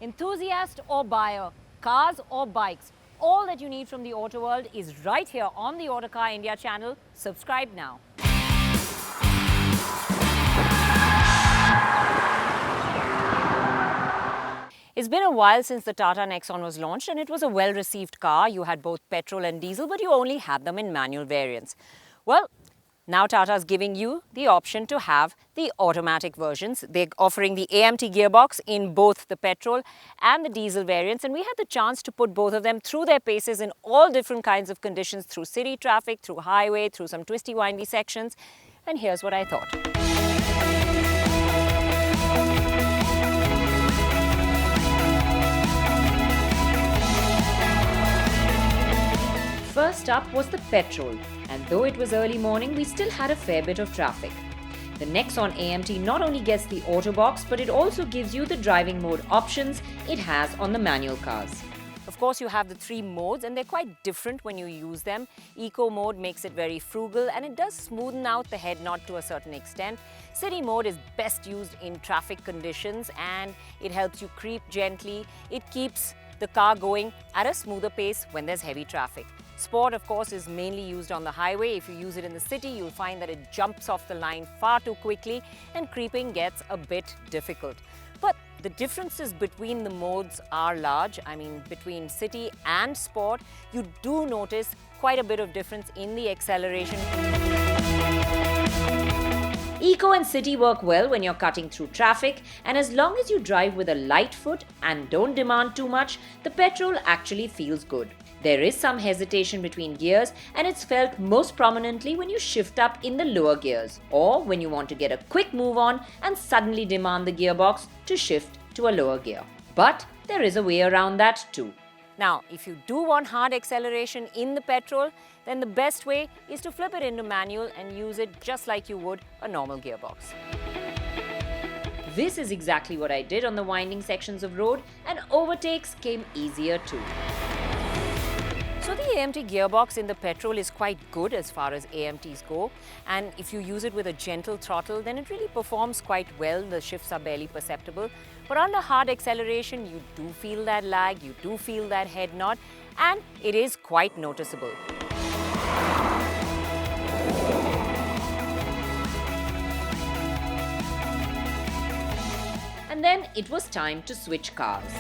Enthusiast or buyer, cars or bikes, all that you need from the auto world is right here on the Autocar India channel. Subscribe now. It's been a while since the Tata Nexon was launched, and it was a well-received car. You had both petrol and diesel, but you only had them in manual variants. Well, now Tata is giving you the option to have the automatic versions. They're offering the AMT gearbox in both the petrol and the diesel variants, and we had the chance to put both of them through their paces in all different kinds of conditions, through city traffic, through highway, through some twisty, windy sections. And here's what I thought. First up was the petrol, and though it was early morning, we still had a fair bit of traffic. The Nexon AMT not only gets the auto box, but it also gives you the driving mode options it has on the manual cars. Of course, you have the three modes, and they're quite different when you use them. Eco mode makes it very frugal, and it does smoothen out the head nod to a certain extent. City mode is best used in traffic conditions, and it helps you creep gently. It keeps the car going at a smoother pace when there's heavy traffic. Sport, of course, is mainly used on the highway. If you use it in the city, you'll find that it jumps off the line far too quickly and creeping gets a bit difficult. But the differences between the modes are large. I mean, between city and sport, you do notice quite a bit of difference in the acceleration. Eco and city work well when you're cutting through traffic, and as long as you drive with a light foot and don't demand too much, the petrol actually feels good. There is some hesitation between gears, and it's felt most prominently when you shift up in the lower gears, or when you want to get a quick move on and suddenly demand the gearbox to shift to a lower gear. But there is a way around that too. Now, if you do want hard acceleration in the petrol, then the best way is to flip it into manual and use it just like you would a normal gearbox. This is exactly what I did on the winding sections of road, and overtakes came easier too. So the AMT gearbox in the petrol is quite good as far as AMTs go, and if you use it with a gentle throttle, then it really performs quite well. The shifts are barely perceptible. But under hard acceleration, you do feel that lag, you do feel that head nod, and it is quite noticeable. And then it was time to switch cars.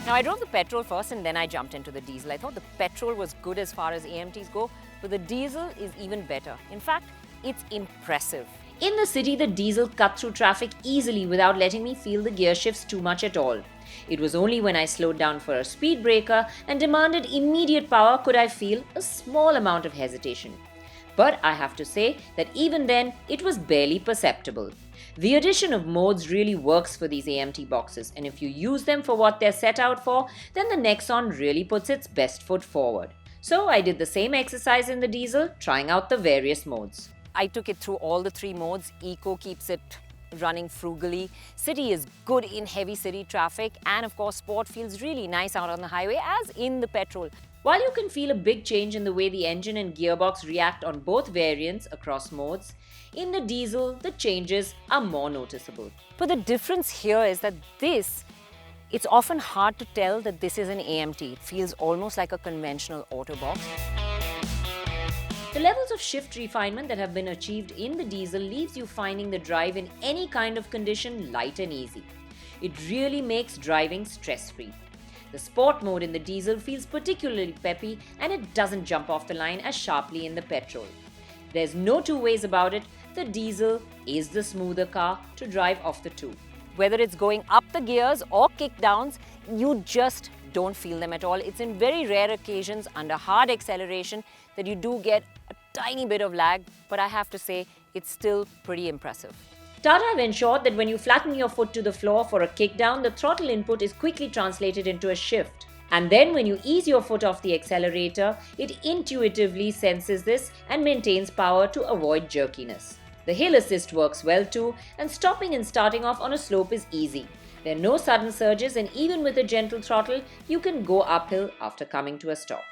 Now, I drove the petrol first and then I jumped into the diesel. I thought the petrol was good as far as AMTs go, but the diesel is even better. In fact, it's impressive. In the city, the diesel cut through traffic easily without letting me feel the gear shifts too much at all. It was only when I slowed down for a speed breaker and demanded immediate power could I feel a small amount of hesitation. But I have to say that even then, it was barely perceptible. The addition of modes really works for these AMT boxes, and if you use them for what they're set out for, then the Nexon really puts its best foot forward. So I did the same exercise in the diesel, trying out the various modes. I took it through all the three modes. Eco keeps it running frugally. City is good in heavy city traffic, and of course sport feels really nice out on the highway as in the petrol. While you can feel a big change in the way the engine and gearbox react on both variants across modes, in the diesel the changes are more noticeable. But the difference here is that it's often hard to tell that this is an AMT. It feels almost like a conventional auto box. The levels of shift refinement that have been achieved in the diesel leaves you finding the drive in any kind of condition light and easy. It really makes driving stress-free. The sport mode in the diesel feels particularly peppy, and it doesn't jump off the line as sharply in the petrol. There's no two ways about it, the diesel is the smoother car to drive of the two. Whether it's going up the gears or kickdowns, you just don't feel them at all. It's in very rare occasions under hard acceleration that you do get a tiny bit of lag, but I have to say it's still pretty impressive. Tata have ensured that when you flatten your foot to the floor for a kickdown, the throttle input is quickly translated into a shift. And then when you ease your foot off the accelerator, it intuitively senses this and maintains power to avoid jerkiness. The hill assist works well too, and stopping and starting off on a slope is easy. There are no sudden surges, and even with a gentle throttle, you can go uphill after coming to a stop.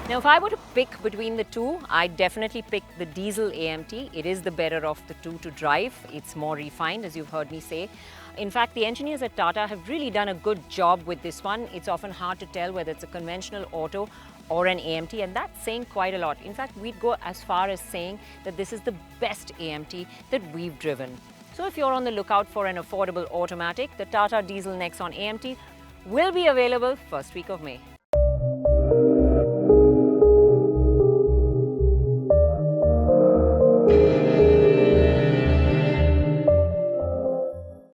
Now, if I were to pick between the two, I'd definitely pick the diesel AMT. It is the better of the two to drive. It's more refined, as you've heard me say. In fact, the engineers at Tata have really done a good job with this one. It's often hard to tell whether it's a conventional auto or an AMT, and that's saying quite a lot. In fact, we'd go as far as saying that this is the best AMT that we've driven. So if you're on the lookout for an affordable automatic, the Tata Diesel Nexon AMT will be available first week of May.